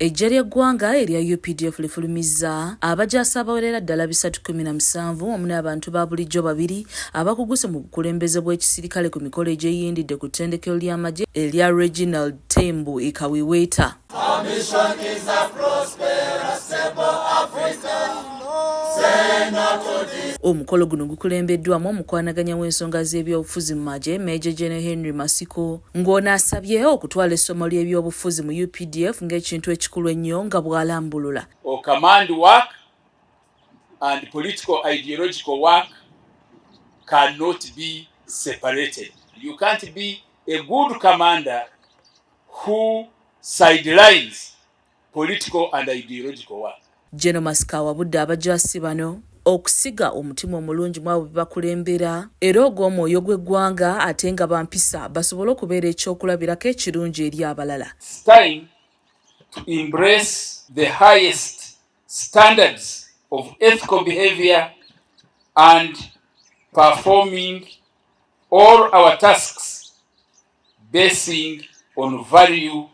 Eggye ly'eggwanga erya UPDF Efulumiza abajaasi abawerera ddala 317 wamu n'abantu ba bulijjo 2 abakuguse mu bukulembeze bw'ekisirikale ku mikolo egyeyindidde ku ttendekero ly'amagye erya Reginald Tembu e Kawiweta. Omukolo guno gukulembeddwamu omukwanaganya w'ensonga z'ebyobufuzi mu magye Major General Henry Masiko ng'ono asabye okutwala essomo ly'ebyobufuzi mu UPDF ng'ekintu ekikulu ennyo nga bw'alambulula. Command work and political ideological work cannot be separated. You can't be a good commander who sidelines political and ideological work. General Masiko awabudde abajaasi bano okusiga omutima omulungi mu abo bakulembera era ogw'omwoyo gw'eggwanga ate nga bampisa basobole okubeera ekyokulabirako ekirungi eri abalala. It's time to embrace the highest standards of ethical behavior and performing all our tasks basing on value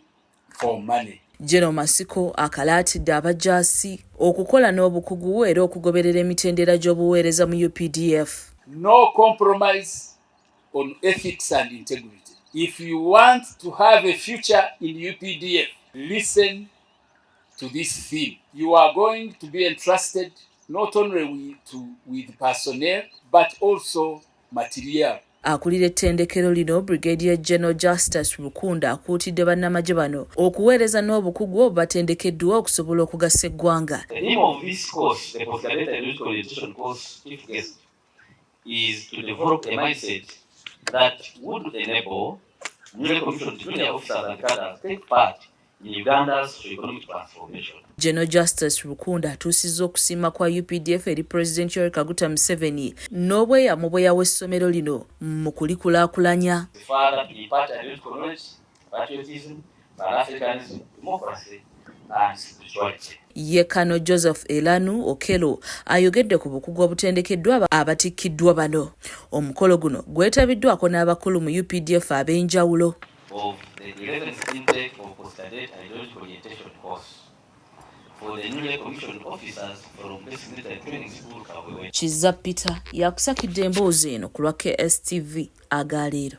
for money. General Masiko akalaatidde abajaasi okukola n'obukugu era okugoberera emitendera gy'obuweereza mu UPDF. No compromise on ethics and integrity. If you want to have a future in UPDF, listen to this theme. You are going to be entrusted not only with personnel but also material. Akulira ettendekero lino Brigadier General Justice Rukunda akuutidde bannamagye bano okuweereza n'obukugu obubatendekeddwa okusobola okugasa eggwanga. The aim of this course, the postgraduate ideological orientation course, chief guest, is to develop a mindset that would enable newly commissioned junior officers and cadres take part in Uganda's socio-economic transformation. General Justice Rukunda atuusizza okusiima kwa UPDF eri President Yoweri Kaguta Museveni n'obweyamo bwe yawa essomero lino mu kulikulaakulanya. Further to impart ideological knowledge, patriotism, Pan-Africanism, democracy and spirituality. Ye Kano Joseph Elanu Okelo ayogedde ku bukugu obutendekeddwa abatikkiddwa bano. Omukolo guno gwetabiddwako n'abakulu mu UPDF ab'enjawulo. Of the 11th intake of postgraduate ideological orientation course for the newly commissioned officers from this military training school Kawewe. Kizza Peter yakusakidde emboozi eno ku lwa KSTV agaleero.